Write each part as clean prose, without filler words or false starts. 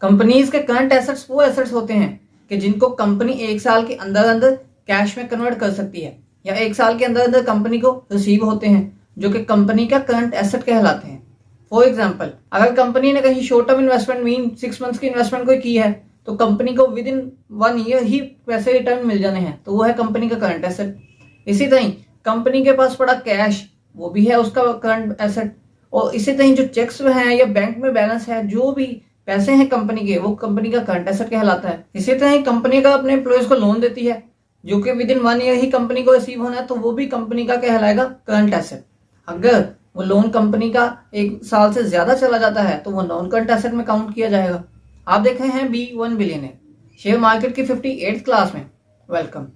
Companies के current assets वो assets होते हैं कि जिनको कंपनी एक साल के अंदर अंदर कैश में कन्वर्ट कर सकती है या एक साल के अंदर अंदर कंपनी को रिसीव होते हैं, जो कि कंपनी का करंट एसेट कहलाते हैं। फॉर एग्जाम्पल, अगर कंपनी ने कहीं short term investment mean 6 months की इन्वेस्टमेंट कोई की है तो कंपनी को विद इन 1 ईयर ही पैसे रिटर्न मिल जाने हैं, तो वो है कंपनी का करंट एसेट। इसी तरह कंपनी के पास पड़ा कैश, वो भी है उसका करंट एसेट। और इसी तरह जो चेक्स हैं या बैंक में बैलेंस है, जो भी पैसे हैं कंपनी के, वो कंपनी का करंट एसेट कहलाता है। इसी तरह कंपनी का अपने एम्प्लॉयज को लोन देती है जो कि with in 1 year he company को रिसीव होना है, तो वो भी कंपनी का कहलाएगा करंट एसेट। अगर वो लोन कंपनी का 1 साल से ज्यादा चला जाता है तो वो नॉन करंट एसेट में काउंट किया जाएगा। आप देख रहे हैं B1 बिलियनियर शेयर मार्केट की 58th क्लास में। वेलकम।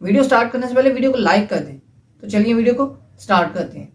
वीडियो स्टार्ट करने से पहले वीडियो को लाइक कर दें। तो चलिए वीडियो को स्टार्ट करते हैं।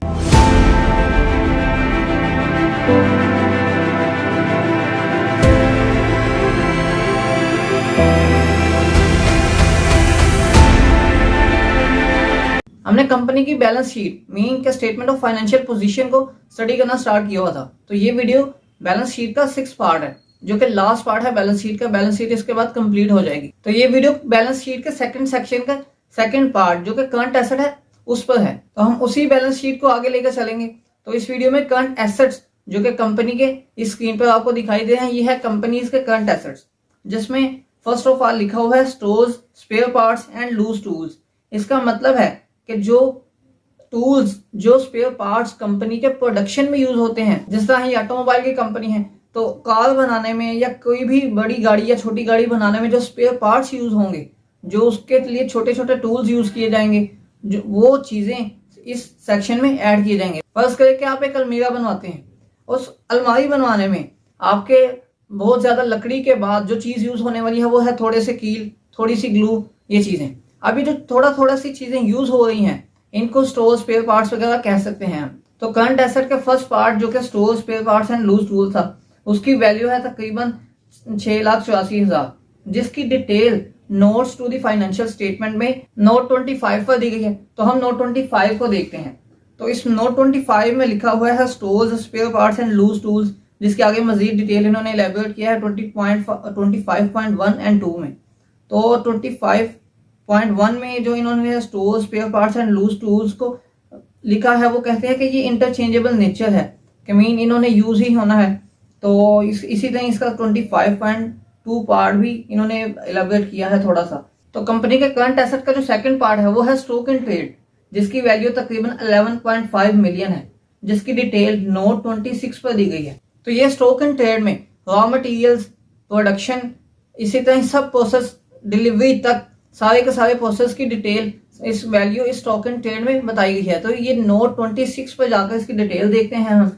हमने कंपनी की बैलेंस शीट मीनिंग के स्टेटमेंट ऑफ फाइनेंशियल पोजीशन को स्टडी करना स्टार्ट किया हुआ था। तो ये वीडियो बैलेंस शीट का 6th पार्ट है, जो कि लास्ट पार्ट है बैलेंस शीट का। बैलेंस शीट इसके बाद कंप्लीट हो जाएगी। तो ये वीडियो बैलेंस शीट के सेकंड सेक्शन का सेकंड पार्ट, जो कि करंट एसेट है, उस पर है। तो हम उसी बैलेंस शीट को आगे लेकर चलेंगे। तो इस वीडियो में करंट एसेट्स जो कि कंपनी के इस स्क्रीन पर आपको दिखाई दे रहे हैं, ये है कंपनीज के करंट एसेट्स, जिसमें फर्स्ट ऑफ ऑल लिखा हुआ है stores, spare parts and loose tools. इसका मतलब है कि जो टूल्स, जो स्पेयर पार्ट्स कंपनी के प्रोडक्शन में यूज होते हैं, जिस तरह ये ऑटोमोबाइल की कंपनी है, तो कार बनाने में या कोई भी बड़ी गाड़ी या छोटी गाड़ी बनाने में जो स्पेयर पार्ट्स यूज होंगे, जो उसके लिए छोटे छोटे टूल्स यूज किए जाएंगे, जो वो चीजें इस सेक्शन में ऐड किए जाएंगे। फर्स्ट करें कि आप एक अलमीरा बनवाते हैं, उस अलमारी बनवाने में आपके बहुत ज्यादा लकड़ी के बाद जो चीज यूज होने वाली है वो है थोड़े से कील, थोड़ी सी ग्लू, ये चीजें। अभी जो थोड़ा थोड़ा सी चीजें यूज हो रही हैं, इनको स्टोर, स्पेयर पार्ट्स वगैरह कह सकते हैं। तो करंट एसेट के फर्स्ट पार्ट जो कि store, spare parts and loose tool था, उसकी वैल्यू है तकरीबन 6,84,000, जिसकी detail notes to the financial statement में नोट 25 पर दी गई है। तो हम नोट 25 को देखते हैं। तो इस नोट 25 में लिखा हुआ है stores, spare parts and loose tools, जिसके आगे मजीद डिटेल इन्होंने एलैबोरेट किया है 25.1 एंड 2 में। तो 25.1 में जो इन्होंने store, spare parts and loose tools को लिखा है, वो कहते हैं कि ये इंटरचेंजेबल नेचर है, कि मीन इन्होंने यूज ही होना है। तो इसी तरह इसका 25.2 पार्ट भी इन्होंने एलैबोरेट किया है थोड़ा सा। तो कंपनी के करंट एसेट का जो सेकंड पार्ट है वो है स्टॉक इन ट्रेड, जिसकी वैल्यू तकरीबन 11.5 मिलियन है, जिसकी डिटेल नोट 26 पर दी गई है। तो ये स्टॉक इन ट्रेड में रॉ मटेरियल्स, प्रोडक्शन, इसी तरह सब प्रोसेस, डिलीवरी तक सारे के सारे प्रोसेस की डिटेल इस वैल्यू इस स्टॉक इन ट्रेड में बताई गई है। तो ये नोट 26 पर जाकर इसकी डिटेल देखते हैं। हम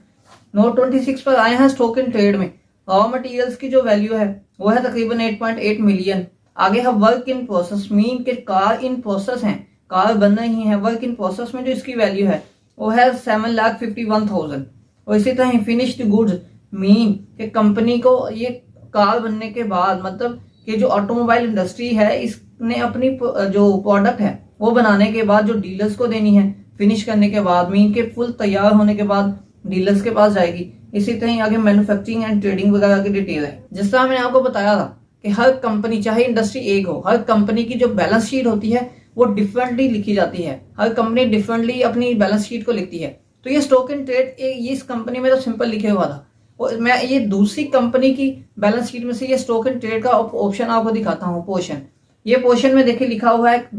नोट 26 पर आए हैं स्टॉक इन ट्रेड में। रॉ मटेरियल्स की जो वैल्यू है वो है तकरीबन 8.8 मिलियन। आगे है वर्क इन प्रोसेस, मीन के कार इन प्रोसेस हैं, कार बन रही है, वर्क इन प्रोसेस में जो इसकी वैल्यू है वो है 7,51,000। और इसी तरह फिनिश्ड गुड्स, मीन के कंपनी को ये कार बनने के बाद, मतलब कि जो ऑटोमोबाइल इंडस्ट्री है, इसने अपनी जो प्रोडक्ट है वो बनाने के बाद जो डीलर्स को देनी है, फिनिश करने के बाद, मीन के फुल तैयार होने के बाद डीलर्स के पास जाएगी। इसी तरह आगे मैन्युफैक्चरिंग एंड ट्रेडिंग वगैरह की डिटेल है। जिस तरह मैंने आपको बताया था कि हर कंपनी, चाहे इंडस्ट्री एक हो, हर कंपनी की जो बैलेंस शीट होती है वो डिफरेंटली लिखी जाती है। हर कंपनी डिफरेंटली अपनी बैलेंस शीट को लिखती है। तो ये स्टॉक इन ट्रेड ये इस कंपनी में तो सिंपल लिखे हुआ था, और मैं ये दूसरी कंपनी की बैलेंस शीट में से ये स्टॉक इन ट्रेड का ऑप्शन आपको दिखाता हूँ, पोर्शन। ये पोर्शन में देखिए लिखा हुआ है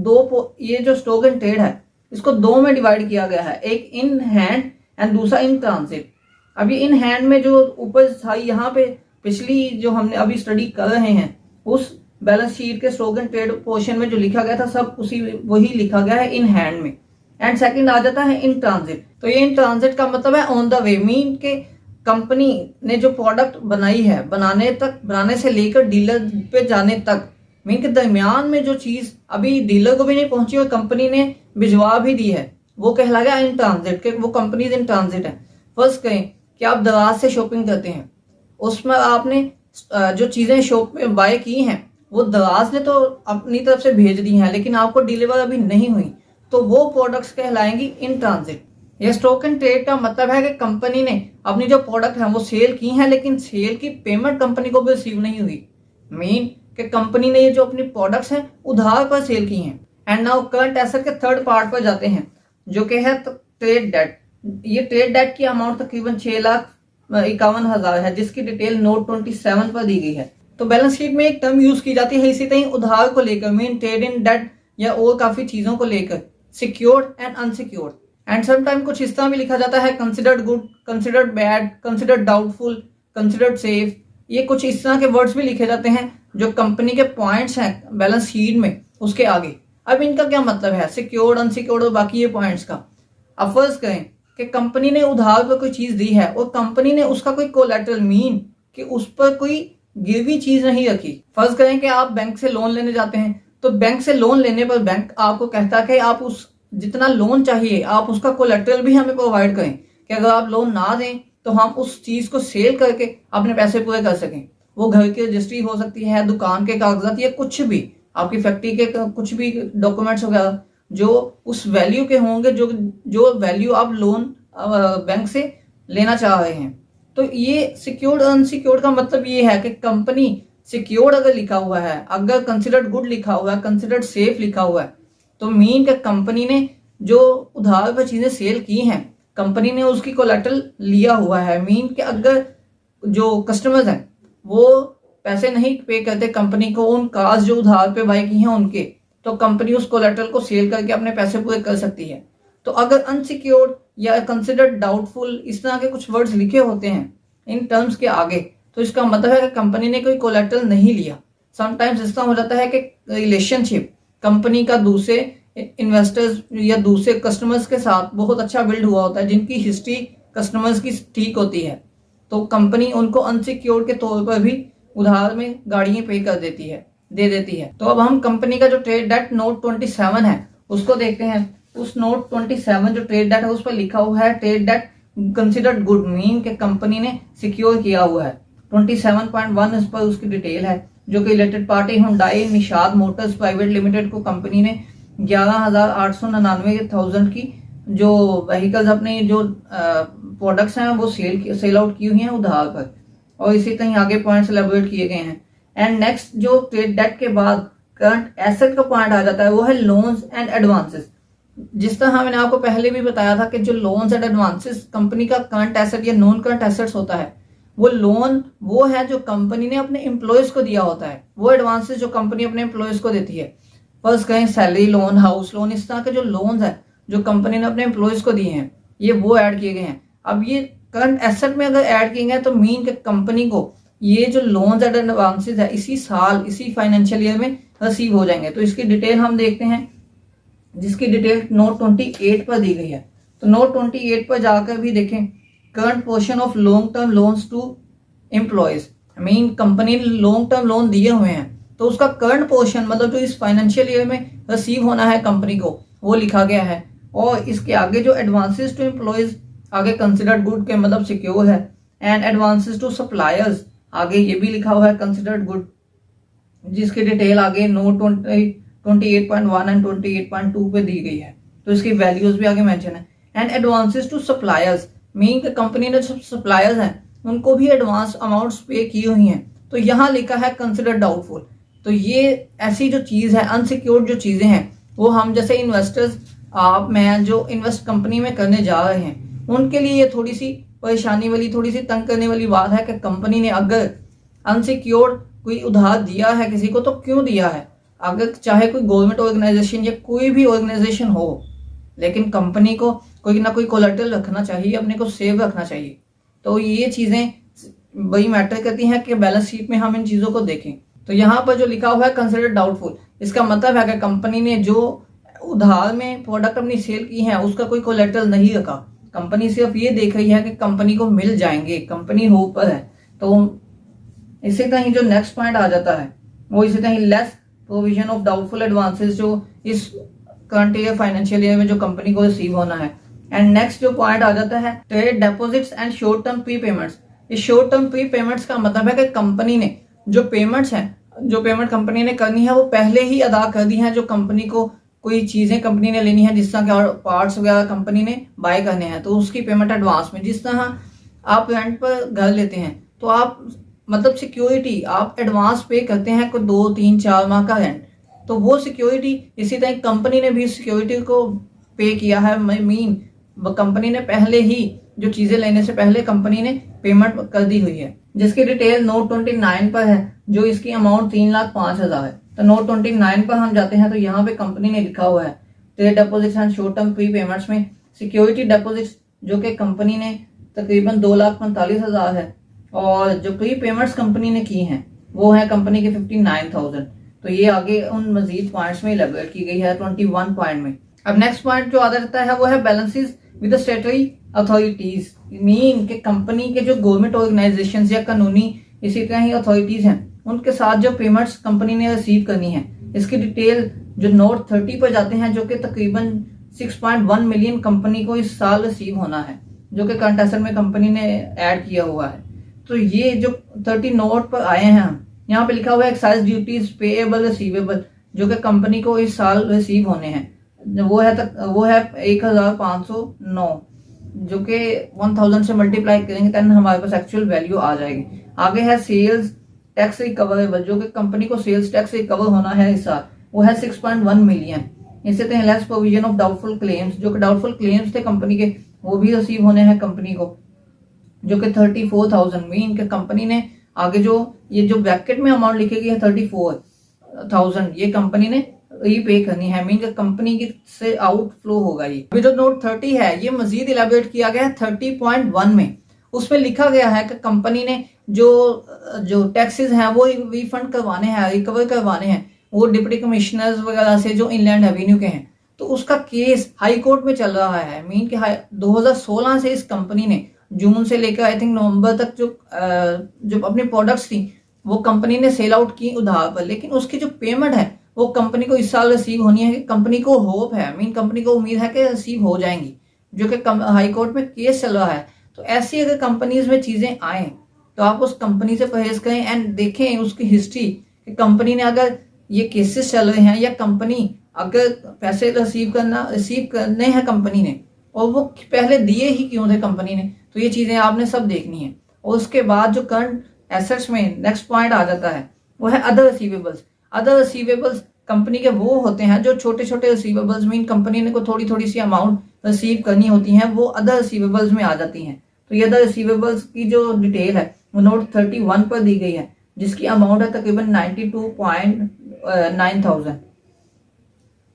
ये जो स्टॉक इन ट्रेड है इसको 2 में डिवाइड किया गया है, एक इन हैंड एंड दूसरा इन ट्रांजिट। अभी इन हैंड में जो ऊपर था, यहाँ पे पिछली जो हमने अभी स्टडी कर रहे हैं, उस बैलेंस शीट के स्टॉक इन ट्रेड पोर्शन में जो लिखा गया था सब वही लिखा गया है इन हैंड में। एंड सेकंड आ जाता है इन ट्रांजिट। तो ये इन ट्रांजिट का मतलब है ऑन द वे, मीन के कंपनी ने जो प्रोडक्ट बनाई है, बनाने से लेकर डीलर पे जाने तक, मीन के दरमियान में जो चीज अभी डीलर को भी नहीं पहुंची और कंपनी ने भिजवा भी दी है, वो कहलाएगा इन ट्रांजिट के, वो कंपनीज इन ट्रांजिट है। फर्स्ट कहें कि आप दराज से शॉपिंग करते हैं, उसमें आपने जो चीजें शॉप में बाय की हैं वो दराज ने तो अपनी तरफ से भेज दी हैं, लेकिन आपको डिलीवर अभी नहीं हुई, तो वो प्रोडक्ट्स कहलाएंगी इन ट्रांजिट। ये स्टॉक एंड ट्रेड का मतलब है कि कंपनी ने अपनी जो प्रोडक्ट है वो सेल की है, लेकिन सेल की पेमेंट कंपनी को भी रिसीव नहीं हुई। मीन कि कंपनी ने ये जो अपनी प्रोडक्ट्स हैं उधार पर सेल की हैं। एंड नाउ करंट एसेट के थर्ड पार्ट पर जाते हैं, जो कि है ट्रेड डेट। ये ट्रेड डेट की अमाउंट तकरीबन 6,51,000 है, जिसकी डिटेल नोट 27 पर दी गई है। तो बैलेंस शीट में एक टर्म यूज की जाती है इसी तरह उधार को लेकर, मीन ट्रेड इन डेट या और काफी चीजों को लेकर, secured and unsecured. And sometime कुछ इस तरह भी लिखा जाता है considered good, considered bad, considered doubtful, considered safe. ये कुछ इस तरह के वर्ड्स भी लिखे जाते हैं जो कंपनी के पॉइंट्स हैं बैलेंस शीट में उसके आगे। अब इनका क्या मतलब है, सिक्योर्ड, अनसिक्योर्ड और बाकी ये पॉइंट्स का। अब फर्ज करें कि कंपनी ने उधार पर कोई चीज दी है और कंपनी ने उसका कोई कोलैटरल, मीन कि उस पर कोई गिरवी चीज नहीं रखी। फर्ज करें कि आप बैंक से लोन लेने जाते हैं, तो बैंक से लोन लेने पर बैंक आपको कहता है कि आप उस जितना लोन चाहिए आप उसका कोलैटरल भी हमें प्रोवाइड करें, कि अगर आप लोन ना दें तो हम उस चीज को सेल करके अपने पैसे पूरे कर सकें। वो घर की रजिस्ट्री हो सकती है, दुकान के कागजात, या कुछ भी आपकी फैक्ट्री के कुछ भी डॉक्यूमेंट्स वगैरह जो उस वैल्यू के होंगे, जो जो वैल्यू आप लोन बैंक से लेना चाह रहे हैं। तो ये सिक्योर्ड अनसिक्योर्ड का मतलब ये है कि कंपनी सिक्योर्ड अगर लिखा हुआ है, अगर कंसिडर्ड गुड लिखा हुआ है, कंसिडर्ड सेफ लिखा हुआ है, तो मीन कि कंपनी ने जो उधार पर चीजें सेल की हैं, कंपनी ने उसकी कोलैटरल लिया हुआ है। मीन कि अगर जो कस्टमर्स हैं वो पैसे नहीं पे करते कंपनी को उन कार्स जो उधार पे बाय की हैं उनके, तो कंपनी उस कोलैटरल को सेल करके अपने पैसे पूरे कर सकती है। तो अगर अनसिक्योर्ड या कंसिडर्ड डाउटफुल इस तरह के कुछ वर्ड्स लिखे होते हैं इन टर्म्स के आगे, तो इसका मतलब है कि कंपनी ने कोई कोलैटरल नहीं लिया। समटाइम्स इस तरह हो जाता है कि रिलेशनशिप कंपनी का दूसरे इन्वेस्टर्स या दूसरे कस्टमर्स के साथ बहुत अच्छा बिल्ड हुआ होता है, जिनकी हिस्ट्री कस्टमर्स की ठीक होती है, तो कंपनी उनको अनसिक्योर्ड के तौर पर भी उधार में गाड़ियां पे कर देती है, दे देती है। तो अब हम कंपनी का जो ट्रेड डेट नोट 27 है उसको देखते हैं। उस नोट 27 जो ट्रेड डेट है उस पर लिखा हुआ है trade debt considered good, mean के कंपनी ने सिक्योर किया हुआ है। 27.1 इस पर उसकी डिटेल है, जो कि related party Hyundai Nishad Motors private limited को कंपनी ने 11,899 की जो व्हीकल्स अपने जो प्रोडक्ट्स हैं वो सेल आउट की हुई हैं उधार पर, और इसी तरह आगे पॉइंट्स एलैबोरेट किए गए हैं। एंड नेक्स्ट जो ट्रेड डेट के बाद करंट एसेट का पॉइंट आ जाता है वो है लोन्स एंड एडवांसेस। जिस तरह मैंने आपको पहले भी बताया था कि जो लोन्स एंड एडवांसेस कंपनी का करंट एसेट या नॉन करंट एसेट्स होता है, वो लोन वो है जो कंपनी ने अपने एम्प्लॉयज को दिया होता है, वो एडवांसेस जो कंपनी अपने एम्प्लॉयज को देती है। फर्स्ट कहें सैलरी लोन, हाउस लोन, इस तरह के जो लोन्स है जो कंपनी ने अपने एम्प्लॉयज को दिए हैं, ये वो ऐड किए गए हैं। अब ये करंट एसेट में अगर ऐड किए गए तो मीन के कंपनी को ये जो लोन्स एंड एडवांसेस है इसी साल इसी फाइनेंशियल ईयर में रिसीव हो जाएंगे। तो इसकी डिटेल हम देखते हैं, जिसकी डिटेल नोट 28 पर दी गई है। तो नोट 28 पर जाकर भी देखें, current portion of long term loans to employees, mean company ने लॉन्ग टर्म लोन दिए हुए हैं तो उसका करंट पोर्शन मतलब जो इस फाइनेंशियल ईयर में रिसीव होना है कंपनी को वो लिखा गया है। और इसके आगे जो एडवांसेस टू एम्प्लॉयज आगे कंसिडर्ड गुड के मतलब सिक्योर है, एंड एडवांसेस टू सप्लायर्स आगे ये भी लिखा हुआ है कंसिडर्ड गुड, जिसकी डिटेल आगे नोट 28.1 एंड 28.2 पे दी गई है। तो इसकी वैल्यूज भी आगे मेंशन है। And advances to suppliers, mean company ने जो सप्लायर्स हैं उनको भी एडवांस अमाउंट्स पे की हुई हैं, तो यहाँ लिखा है कंसिडर डाउटफुल। तो ये ऐसी जो चीज है अनसिक्योर्ड जो चीजें हैं वो हम जैसे इन्वेस्टर्स आप मैं जो इन्वेस्ट कंपनी में करने जा रहे हैं उनके लिए ये थोड़ी सी परेशानी वाली, थोड़ी सी तंग करने वाली बात है कि कंपनी ने अगर अनसिक्योर्ड कोई उधार दिया है किसी को तो क्यों दिया है। अगर चाहे कोई गवर्नमेंट ऑर्गेनाइजेशन या कोई भी ऑर्गेनाइजेशन हो, लेकिन कंपनी को कोई ना कोई कोलेटरल रखना चाहिए, अपने को सेव रखना चाहिए। तो ये चीजें बड़ी मैटर करती हैं कि बैलेंस शीट में हम इन चीजों को देखें। तो यहाँ पर जो लिखा हुआ है कंसिडर डाउटफुल, इसका मतलब है कि कंपनी ने जो उधार में प्रोडक्ट अपनी सेल की है उसका कोई कोलेटरल नहीं रखा, कंपनी सिर्फ ये देख रही है कि कंपनी को मिल जाएंगे, कंपनी होप पर है। तो इसी तरह जो नेक्स्ट पॉइंट आ जाता है वो इसी तरह less provision of doubtful advances जो इस करंट ईयर फाइनेंशियल ईयर में जो कंपनी को रिसीव होना है। एंड नेक्स्ट जो पॉइंट आ जाता है trade deposits and short term pre payments. इस शॉर्ट टर्म प्री पेमेंट्स का मतलब है कि कंपनी ने जो पेमेंट्स हैं, जो पेमेंट कंपनी ने करनी है वो पहले ही अदा कर दी है, जो कंपनी को कोई चीजें कंपनी ने लेनी है, जिस तरह के पार्ट्स वगैरह कंपनी ने बाय करने हैं, तो उसकी पेमेंट एडवांस में, जिस तरह आप रेंट पर घर लेते हैं तो आप मतलब सिक्योरिटी आप एडवांस पे करते हैं कोई 2 3 4 माह का रेंट, तो वो सिक्योरिटी इसी तरह कंपनी ने भी सिक्योरिटी को पे किया है। मीन कंपनी ने पहले ही जो चीजें लेने से पहले कंपनी ने पेमेंट कर दी हुई है, जिसकी डिटेल नोट 29 पर है, जो इसकी अमाउंट 3,05,000 है। तो नोट 29 पर हम जाते हैं तो यहाँ पे कंपनी ने लिखा हुआ है trade deposits and short term pre payments में सिक्योरिटी डिपॉजिट्स जो कि कंपनी ने तकरीबन 2,45,000 है, और जो प्री पेमेंट्स कंपनी ने की हैं वो है कंपनी के 59,000। तो ये आगे उन मजीद पॉइंट्स में इलेबोरेट की गई है 21 पॉइंट में। अब नेक्स्ट पॉइंट जो आता रहता है वो है बैलेंसेस विद स्टेटरी अथॉरिटीज, मीन के कंपनी के जो गवर्नमेंट ऑर्गेनाइजेशंस या कानूनी इसी तरह ही अथॉरिटीज हैं उनके साथ जो पेमेंट्स कंपनी ने रिसीव करनी है, इसकी डिटेल जो नोट 30 पर जाते हैं, जो कि तकरीबन 6.1 मिलियन कंपनी को इस साल रिसीव होना है, जो कि करंट एसेट में कंपनी ने ऐड किया हुआ है। तो ये जो 30 नोट पर आए हैं, यहाँ पे लिखा हुआ है एक्साइज ड्यूटीज पेएबल रिसीवेबल जो कि कंपनी को इस साल रिसीव होने हैं, वो है 1,509, जो कि 1000 से मल्टीप्लाई करेंगे तब हमारे पास एक्चुअल वैल्यू आ जाएगी। आगे है सेल्स टैक्स रिकवरेबल, जो कि कंपनी को सेल्स टैक्स रिकवर होना है इस साल, वो है 6.1 मिलियन। इससे तो less provision of doubtful claims, जो कि डाउटफुल क्लेम्स थे कंपनी के, वो भी रिसीव होने हैं कंपनी को, जो कि 34,000। मीन के कंपनी ने आगे जो ये जो ब्रैकेट में अमाउंट लिखेगी है 34,000, ये कंपनी ने रीपे करनी है, मीन के कंपनी की से आउटफ्लो होगा ये। अभी जो नोट 30 है ये मजीद इलेबोरेट किया गया है 30.1 में, उसमें लिखा गया है कि कंपनी ने जो टैक्सेस हैं वो रिफंड करवाने हैं, रिकवर करवाने हैं, वो डिप्टी कमिश्नर्स वगैरह से जो इनलैंड रेवेन्यू के हैं। तो उसका केस हाई कोर्ट में चल रहा है। मीन के 2016 से इस कंपनी ने जून से लेकर आई थिंक नवंबर तक जो अपनी प्रोडक्ट्स थी वो कंपनी ने सेल आउट की उधार पर, लेकिन उसकी जो पेमेंट है वो कंपनी को इस साल रिसीव होनी है। कंपनी को होप है, मीन कंपनी को उम्मीद है कि रिसीव हो जाएंगी, जो कि हाई कोर्ट में केस चल रहा है। तो ऐसी अगर कंपनीज में चीजें आए तो आप उस कंपनी से परहेज करें एंड देखें उसकी हिस्ट्री कि कंपनी ने अगर ये केसेस चल रहे हैं या कंपनी अगर पैसे रिसीव करने हैं कंपनी ने और वो पहले दिए ही क्यों थे कंपनी ने, तो ये चीजें आपने सब देखनी है। और उसके बाद जो करंट एसेट्स में नेक्स्ट पॉइंट आ जाता है वो है other receivables. Other receivables company के वो होते हैं जो छोटे छोटे रिसीवेबल्स, मीन कंपनी ने को थोड़ी थोड़ी सी अमाउंट रिसीव करनी होती हैं, वो अदर रिसीवेबल्स में आ जाती हैं। तो ये अदर रिसीवेबल्स की जो डिटेल है वो नोट 31 पर दी गई है, जिसकी अमाउंट है तकरीबन 92.9,000।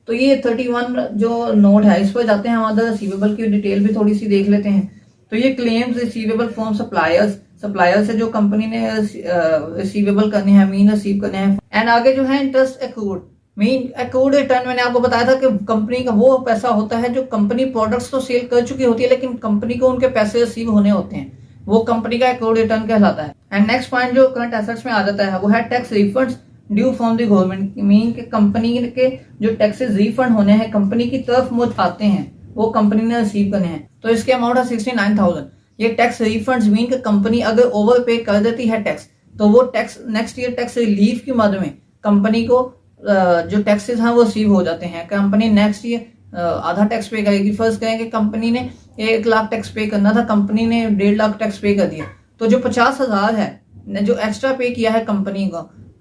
तो ये 31 जो नोट है इस पर जाते हैं हम, अदर रिसीवेबल की डिटेल भी थोड़ी सी देख लेते हैं। तो ये क्लेम्स रिसीवेबल फ्रॉम सप्लायर्स से जो कंपनी ने रिसीवेबल करने हैं, मीन रिसीव करने हैं। एंड आगे जो है interest accrued, mean accrued return मैंने आपको बताया था कि कंपनी का वो पैसा होता है जो कंपनी प्रोडक्ट्स तो सेल कर चुकी होती है लेकिन कंपनी को उनके पैसे रिसीव होने होते हैं, वो कंपनी का एक्रूड रिटर्न कहलाता है। एंड नेक्स्ट पॉइंट जो करंट एसेट्स में आ जाता है वो है tax refunds due from the government, mean के कंपनी के जो टैक्सेस रिफंड होने हैं कंपनी की तरफ मुझ आते हैं वो कंपनी ने रिसीव करने हैं। तो इसके अमाउंट है 69,000। ये टैक्स रिफंड्स मीन कि कंपनी अगर ओवर पे कर देती है टैक्स तो वो tax next year tax relief की मद में कंपनी को जो टैक्सेस हैं वो रिसीव हो जाते हैं। कंपनी नेक्स्ट ईयर आधा टैक्स पे करेगी। फर्स्ट कहें कि कंपनी ने 1 लाख टैक्स पे करना था, कंपनी ने 1.5 लाख टैक्स पे कर दिया, तो जो 50,000 है जो एक्स्ट्रा पे किया है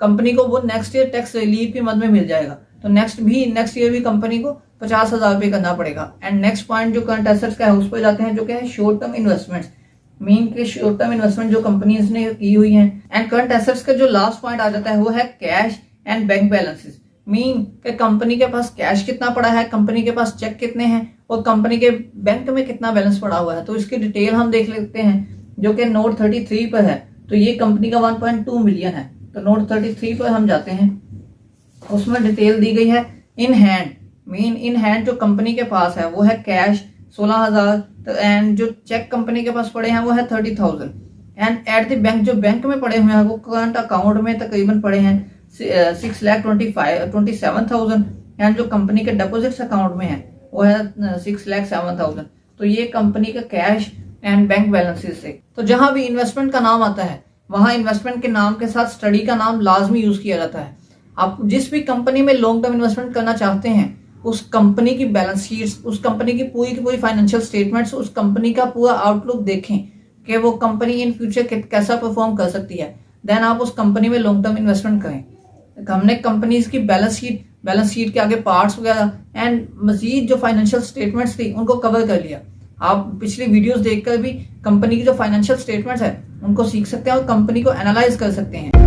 कंपनी को वो नेक्स्ट ईयर टैक्स रिलीफ की मद में मिल जाएगा। तो नेक्स्ट ईयर भी कंपनी को 50,000 पे करना पड़ेगा। एंड नेक्स्ट पॉइंट जो करंट एसेट्स का है उस पर जाते हैं, जो क्या है शॉर्ट टर्म इन्वेस्टमेंट्स, मीन के शॉर्ट टर्म इन्वेस्टमेंट जो कंपनीज ने की हुई हैं। एंड करंट एसेट्स का जो लास्ट पॉइंट आ जाता है वो है cash and bank balances, mean के कंपनी के पास कैश कितना पड़ा है, कंपनी के पास चेक कितने हैं और कंपनी के बैंक में कितना बैलेंस पड़ा हुआ है। तो इसकी डिटेल हम देख लेते हैं जो कि नोट 33 पर है। तो ये कंपनी का 1.2 मिलियन है। तो नोट 33 पर हम जाते हैं, उसमें डिटेल दी गई है in hand, mean in hand जो कंपनी के पास है वो है कैश 16,000 एंड जो चेक कंपनी के पास पड़े हैं वो है 30,000। एंड एट द बैंक जो बैंक में पड़े हुए हैं वो करंट अकाउंट में तकरीबन पड़े हैं 6,27,000 एंड जो कंपनी के डिपॉजिट्स अकाउंट में है वो है 6,07,000। तो ये कंपनी का कैश एंड बैंक बैलेंसेस से। तो जहां भी इन्वेस्टमेंट का नाम आता है वहां इन्वेस्टमेंट के नाम के साथ स्टडी का नाम लाजमी यूज किया जाता है। आप जिस भी कंपनी में लॉन्ग टर्म इन्वेस्टमेंट करना चाहते हैं उस कंपनी की बैलेंस शीट्स, उस कंपनी की पूरी फाइनेंशियल स्टेटमेंट्स, उस कंपनी का पूरा आउटलुक देखें कि वो कंपनी इन फ्यूचर कैसा परफॉर्म कर सकती है, देन आप उस कंपनी में लॉन्ग टर्म इन्वेस्टमेंट करें। हमने कंपनीज की बैलेंस शीट के आगे पार्ट्स वगैरह एंड मजीद जो फाइनेंशियल स्टेटमेंट्स थी उनको कवर कर लिया। आप पिछली वीडियोस देखकर भी कंपनी की जो फाइनेंशियल स्टेटमेंट्स है उनको सीख सकते हैं और कंपनी को एनालाइज कर सकते हैं।